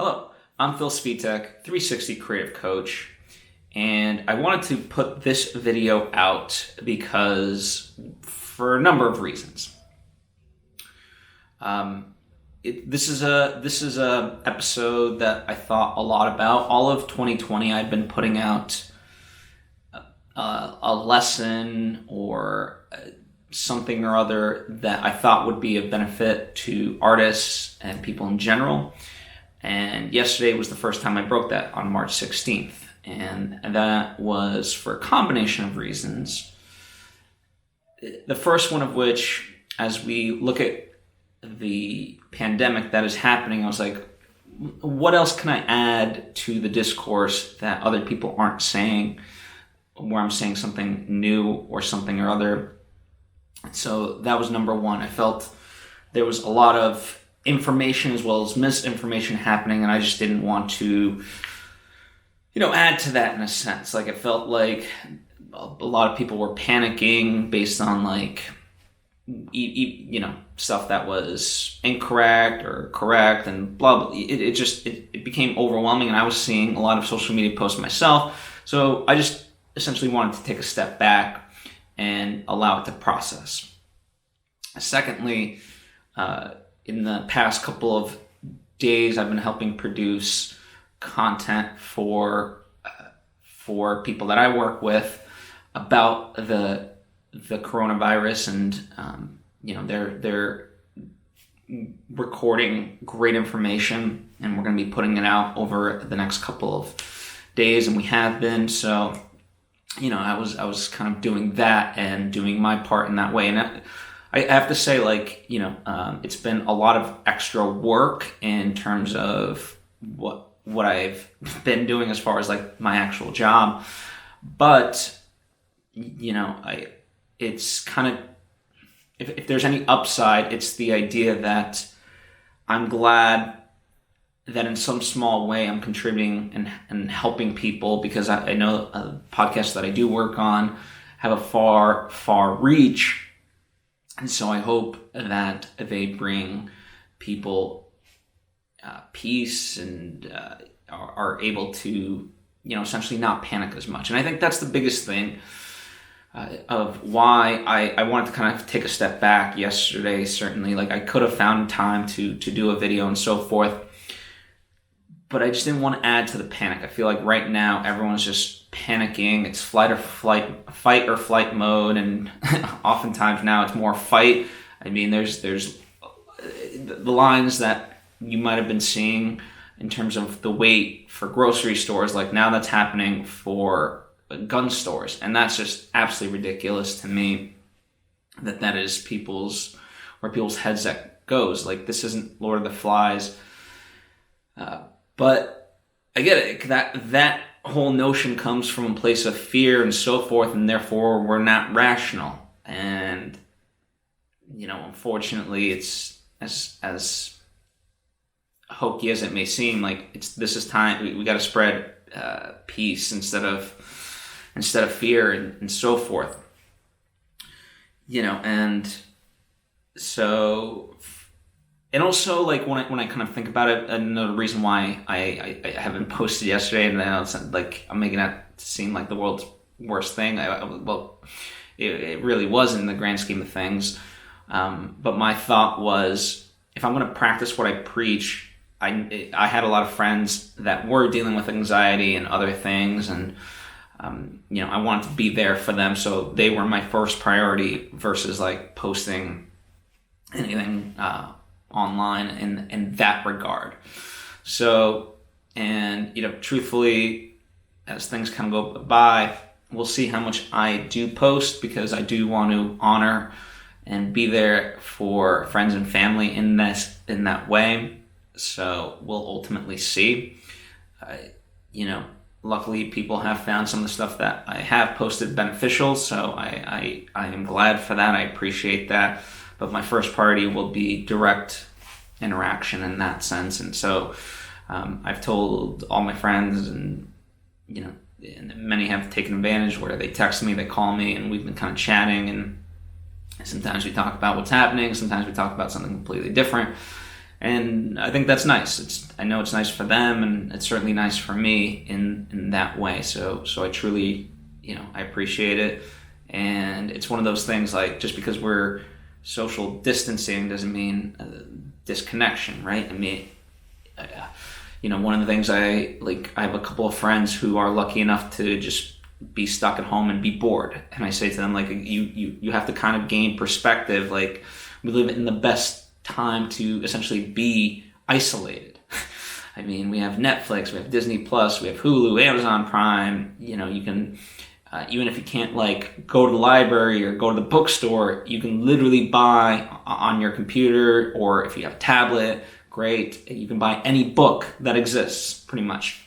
Hello, I'm Phil Svitek, 360 Creative Coach, and I wanted to put this video out because for a number of reasons. This is a episode that I thought a lot about. All of 2020, I've been putting out a lesson or something or other that I thought would be of benefit to artists and people in general. And yesterday was the first time I broke that on March 16th. And that was for a combination of reasons. The first one of which, as we look at the pandemic that is happening, I was like, what else can I add to the discourse that other people aren't saying, where I'm saying something new or something or other? So that was number one. I felt there was a lot of information as well as misinformation happening, and I just didn't want to, add to that in a sense. Like, it felt like a lot of people were panicking based on stuff that was incorrect or correct and blah, blah. It became overwhelming, and I was seeing a lot of social media posts myself. So I just essentially wanted to take a step back and allow it to process. Secondly, in the past couple of days, I've been helping produce content for people that I work with about the coronavirus, and they're recording great information, and we're going to be putting it out over the next couple of days, and we have been. So, I was kind of doing that and doing my part in that way, and I have to say, it's been a lot of extra work in terms of what I've been doing as far as my actual job. But, it's kind of, if there's any upside, it's the idea that I'm glad that in some small way I'm contributing and helping people, because I know podcasts that I do work on have a far reach. And so I hope that they bring people peace and are able to, essentially not panic as much. And I think that's the biggest thing of why I wanted to kind of take a step back yesterday. Certainly, I could have found time to do a video and so forth, but I just didn't want to add to the panic. I feel like right now everyone's just panicking. It's fight or flight mode, and oftentimes now it's more fight. I mean, there's the lines that you might have been seeing in terms of the wait for grocery stores. Now that's happening for gun stores, and that's just absolutely ridiculous to me. That is where people's heads that goes. This isn't Lord of the Flies. But I get it, that whole notion comes from a place of fear and so forth, and therefore we're not rational. And, unfortunately, it's as hokey as it may seem, this is time, we got to spread peace instead of fear and so forth. And so... And also, when I kind of think about it, another reason why I haven't posted yesterday, and now it's I'm making that seem like the world's worst thing. It really was in the grand scheme of things. But my thought was, if I'm going to practice what I preach, I had a lot of friends that were dealing with anxiety and other things, and I wanted to be there for them, so they were my first priority versus posting anything online in that regard. So, and truthfully, as things kind of go by, we'll see how much I do post, because I do want to honor and be there for friends and family in that way. So we'll ultimately see. Luckily people have found some of the stuff that I have posted beneficial, so I am glad for that. I appreciate that. But my first priority will be direct interaction in that sense. And so I've told all my friends, and and many have taken advantage where they text me, they call me, and we've been kind of chatting, and sometimes we talk about what's happening, sometimes we talk about something completely different. And I think that's nice. I know it's nice for them, and it's certainly nice for me in that way. So I truly, I appreciate it. And it's one of those things, like, just because we're social distancing doesn't mean disconnection, right? I mean, one of the things I have a couple of friends who are lucky enough to just be stuck at home and be bored. And I say to them, like, you have to kind of gain perspective. Like, we live in the best time to essentially be isolated. I mean, we have Netflix, we have Disney Plus, we have Hulu, Amazon Prime. You can, even if you can't like go to the library or go to the bookstore, you can literally buy on your computer, or if you have a tablet, great. You can buy any book that exists, pretty much.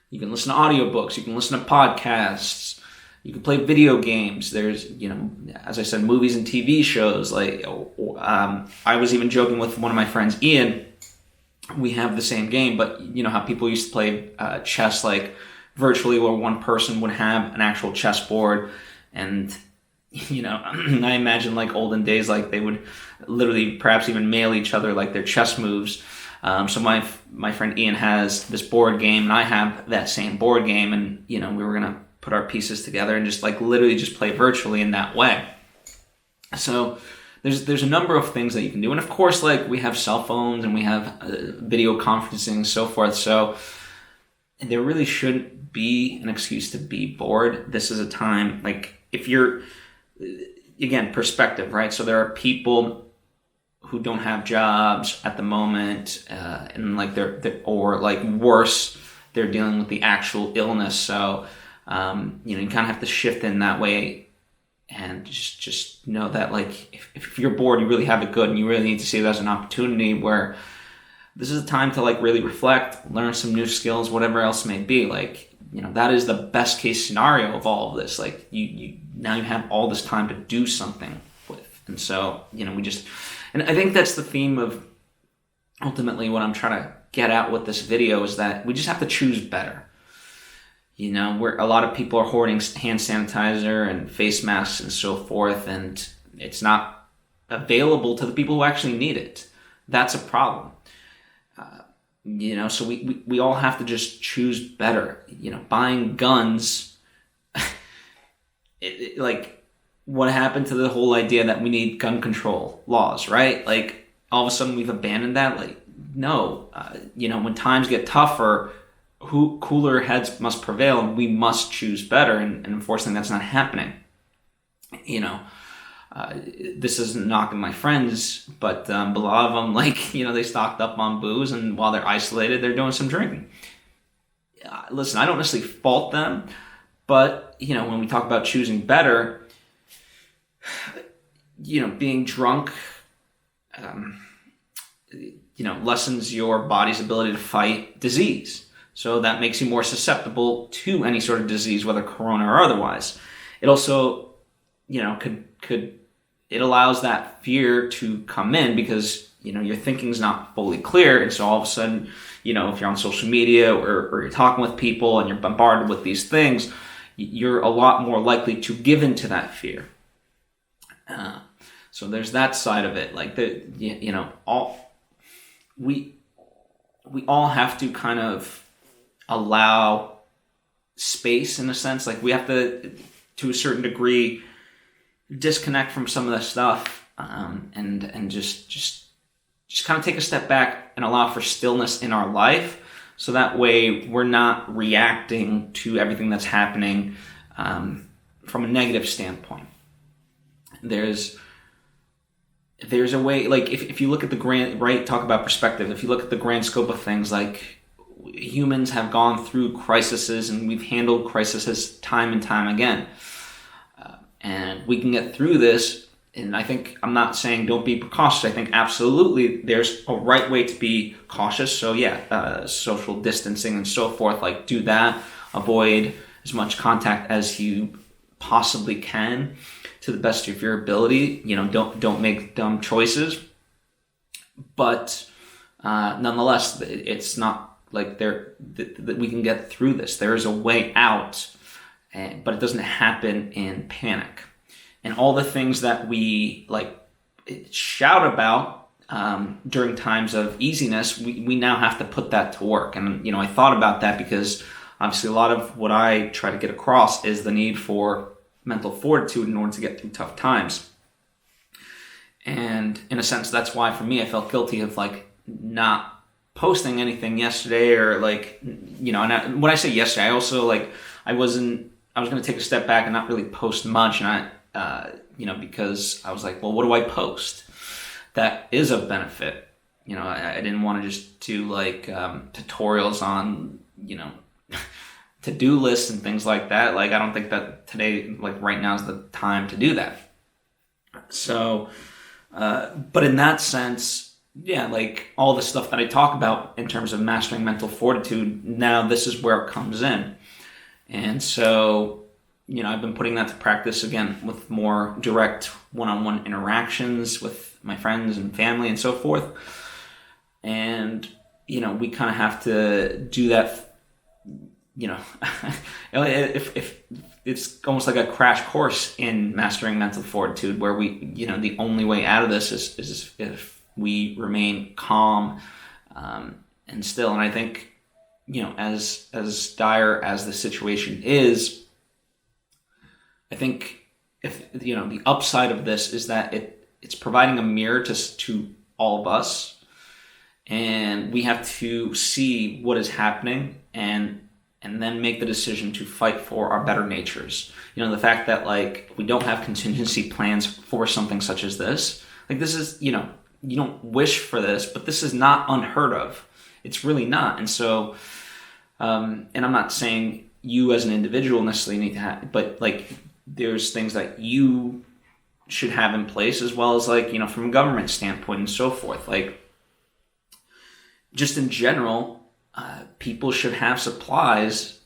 You can listen to audiobooks, you can listen to podcasts, you can play video games. There's, as I said, movies and TV shows. Like, I was even joking with one of my friends, Ian. We have the same game, but how people used to play chess, like virtually, where one person would have an actual chessboard, and I imagine like olden days, like they would literally perhaps even mail each other like their chess moves. So my friend Ian has this board game, and I have that same board game, and we were gonna put our pieces together and just like literally just play virtually in that way. So there's a number of things that you can do, and of course, like, we have cell phones and we have video conferencing and so forth. So there really shouldn't be an excuse to be bored. This is a time, like, if you're, again, perspective, right? So there are people who don't have jobs at the moment, and like they're or like worse, they're dealing with the actual illness. So you kind of have to shift in that way, and just know that, like, if you're bored, you really have it good, and you really need to see it as an opportunity where this is a time to like really reflect, learn some new skills, whatever else may be. Like, that is the best case scenario of all of this. Like, you now you have all this time to do something with, and so and I think that's the theme of ultimately what I'm trying to get at with this video, is that we just have to choose better. Where a lot of people are hoarding hand sanitizer and face masks and so forth, and it's not available to the people who actually need it. That's a problem. So we all have to just choose better. Buying guns, like, what happened to the whole idea that we need gun control laws, right? Like, all of a sudden we've abandoned that. Like, no, when times get tougher, cooler heads must prevail, and we must choose better. And unfortunately, that's not happening. This isn't knocking my friends, but a lot of them, like, they stocked up on booze, and while they're isolated, they're doing some drinking. Listen, I don't necessarily fault them, but, when we talk about choosing better, being drunk, lessens your body's ability to fight disease. So that makes you more susceptible to any sort of disease, whether corona or otherwise. It also, it allows that fear to come in because, your thinking's not fully clear. And so all of a sudden, if you're on social media or you're talking with people and you're bombarded with these things, you're a lot more likely to give into that fear. So there's that side of it. Like, we all have to kind of allow space, in a sense. Like, we have to a certain degree, disconnect from some of the stuff, and just kind of take a step back and allow for stillness in our life, so that way we're not reacting to everything that's happening from a negative standpoint. There's a way, like, if you look at the grand, right, talk about perspective, if you look at the grand scope of things, like, humans have gone through crises, and we've handled crises time and time again. And we can get through this, and I think, I'm not saying don't be precautious. I think absolutely there's a right way to be cautious. So social distancing and so forth, like, do that. Avoid as much contact as you possibly can to the best of your ability. Don't make dumb choices. But nonetheless, it's not like that we can get through this. There is a way out, but it doesn't happen in panic. And all the things that we like shout about, during times of easiness, we now have to put that to work. And, I thought about that because obviously a lot of what I try to get across is the need for mental fortitude in order to get through tough times. And in a sense, that's why for me, I felt guilty of not posting anything yesterday, or and when I say yesterday, I also I was going to take a step back and not really post much. And because I was like, well, what do I post that is of benefit? I didn't want to just do tutorials on, to-do lists and things like that. I don't think that today, right now is the time to do that. So, but in that sense, yeah, all the stuff that I talk about in terms of mastering mental fortitude, now this is where it comes in. And so, I've been putting that to practice again with more direct one-on-one interactions with my friends and family and so forth. And, we kind of have to do that, if it's almost like a crash course in mastering mental fortitude, where we, the only way out of this is if we remain calm and still. And I think, as dire as the situation is, I think if the upside of this is that it's providing a mirror to all of us, and we have to see what is happening and then make the decision to fight for our better natures. The fact that we don't have contingency plans for something such as this. This is, you don't wish for this, but this is not unheard of. It's really not. And so, and I'm not saying you as an individual necessarily need to have, but there's things that you should have in place, as well as from a government standpoint and so forth. Just in general, people should have supplies,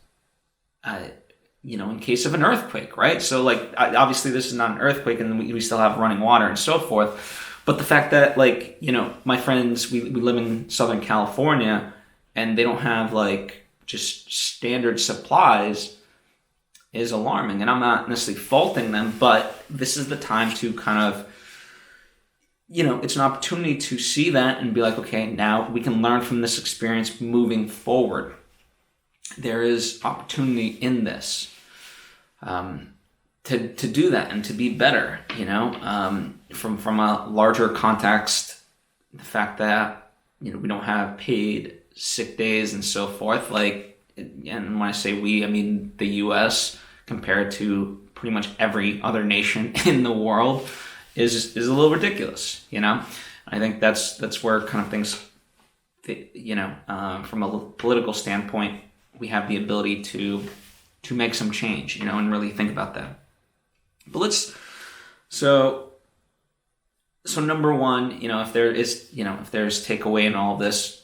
in case of an earthquake, right? So obviously this is not an earthquake, and we still have running water and so forth. But the fact that my friends, we live in Southern California, and they don't have just standard supplies is alarming. And I'm not necessarily faulting them, but this is the time to kind of, it's an opportunity to see that and be okay, now we can learn from this experience moving forward. There is opportunity in this to do that and to be better, from a larger context, the fact that, we don't have paid sick days and so forth, and when I say we, I mean the U.S. compared to pretty much every other nation in the world is a little ridiculous, I think that's where kind of things, from a political standpoint, we have the ability to make some change, and really think about that. But so number one, if there is, if there's takeaway in all of this,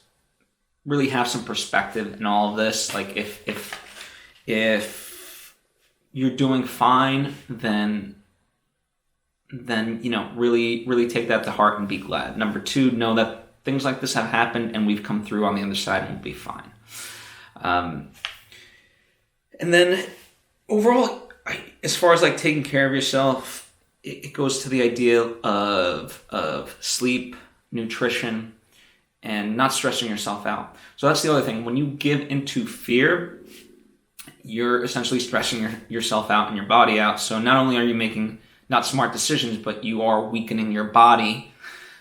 really have some perspective in all of this. If you're doing fine, then really take that to heart and be glad. Number two, know that things like this have happened and we've come through on the other side and we'll be fine. And then overall, as far as taking care of yourself, it goes to the idea of sleep, nutrition, and not stressing yourself out. So that's the other thing. When you give into fear, you're essentially stressing yourself out and your body out. So not only are you making not smart decisions, but you are weakening your body.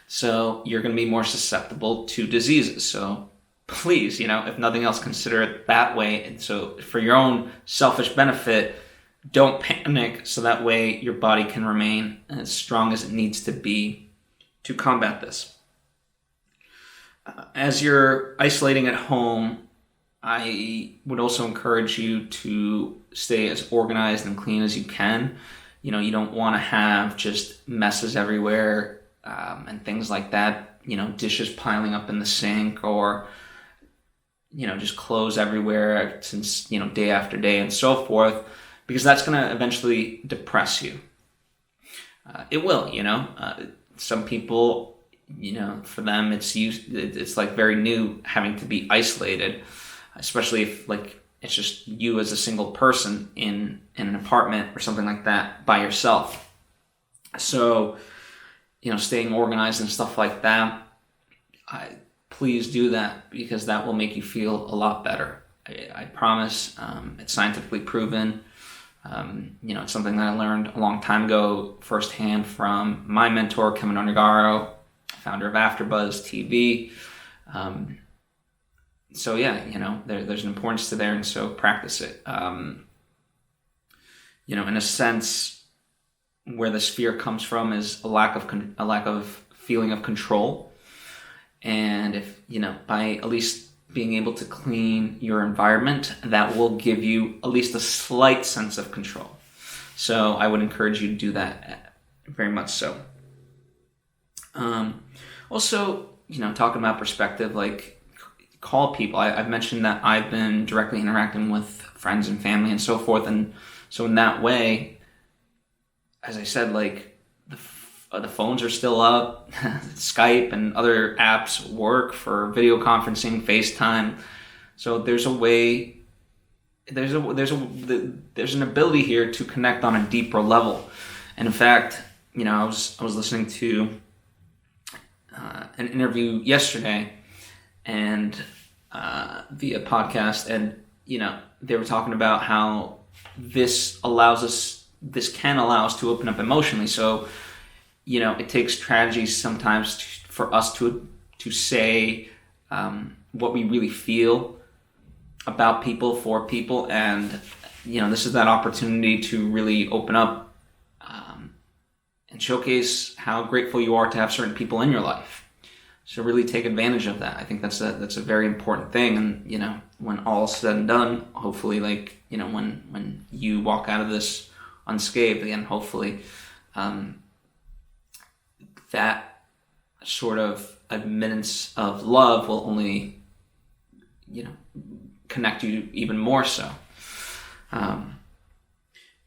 So you're going to be more susceptible to diseases. So please, if nothing else, consider it that way. And so for your own selfish benefit, don't panic, so that way your body can remain as strong as it needs to be to combat this. As you're isolating at home, I would also encourage you to stay as organized and clean as you can. You don't want to have just messes everywhere and things like that. Dishes piling up in the sink, or just clothes everywhere since day after day and so forth, because that's going to eventually depress you. It will. Some people, for them it's very new having to be isolated, especially if it's just you as a single person in an apartment or something like that by yourself. So, staying organized and stuff like that, please do that, because that will make you feel a lot better. I promise. It's scientifically proven. It's something that I learned a long time ago firsthand from my mentor, Kevin Onegaro, founder of AfterBuzz TV. So yeah, there's an importance to there, and so practice it. In a sense, where this fear comes from is a lack of feeling of control. And if, by at least being able to clean your environment, that will give you at least a slight sense of control. So I would encourage you to do that, very much so. Also, talking about perspective, like, call people. I've mentioned that I've been directly interacting with friends and family and so forth, and so in that way, as I said, like, the phones are still up. Skype and other apps work for video conferencing, FaceTime. So there's a way. There's an ability here to connect on a deeper level. And in fact, I was listening to an interview yesterday, and via podcast, and they were talking about how this can allow us to open up emotionally. So it takes tragedy sometimes for us to say what we really feel about people, for people, and this is that opportunity to really open up and showcase how grateful you are to have certain people in your life. So really take advantage of that. I think that's a very important thing. And when all's said and done, hopefully, like, when you walk out of this unscathed, again, hopefully, that sort of admittance of love will only, connect you even more so. And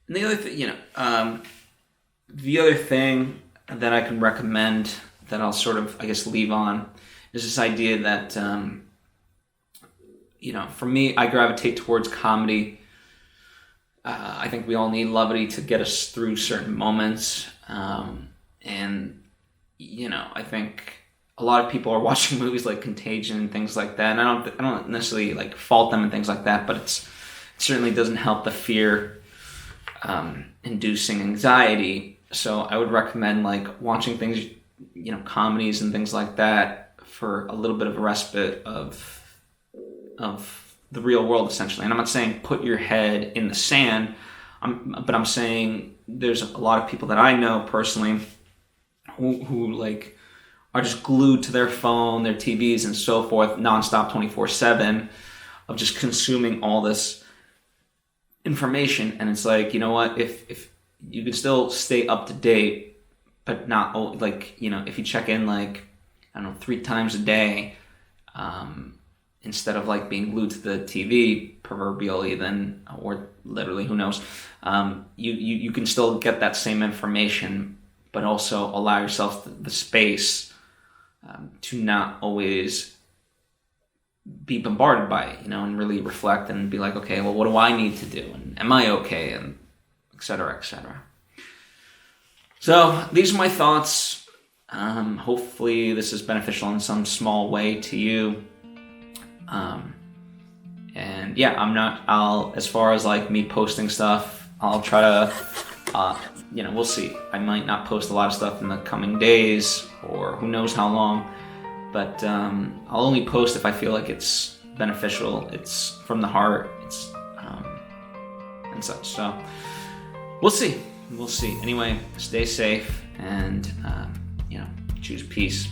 the other thing, the other thing that I can recommend, that I'll sort of, I guess, leave on, is this idea that, for me, I gravitate towards comedy. I think we all need levity to get us through certain moments. And, I think a lot of people are watching movies like Contagion and things like that. And I don't necessarily like fault them and things like that, but it certainly doesn't help the fear inducing anxiety. So I would recommend, like, watching things, comedies and things like that, for a little bit of a respite of the real world, essentially. And I'm not saying put your head in the sand, but I'm saying there's a lot of people that I know personally who like are just glued to their phone, their TVs and so forth, nonstop, 24/7, of just consuming all this information. And it's like, you know what, if you can still stay up to date, but not, like, if you check in, like, I don't know, 3 times a day, instead of, like, being glued to the TV proverbially, then, or literally, who knows, you can still get that same information, but also allow yourself the space to not always be bombarded by it, and really reflect and be like, okay, well, what do I need to do? And am I okay? And et cetera, et cetera. So these are my thoughts. Hopefully this is beneficial in some small way to you. And yeah, as far as, like, me posting stuff, I'll try to, we'll see. I might not post a lot of stuff in the coming days, or who knows how long, but I'll only post if I feel like it's beneficial, it's from the heart, it's and such. So we'll see. Anyway, stay safe, and choose peace.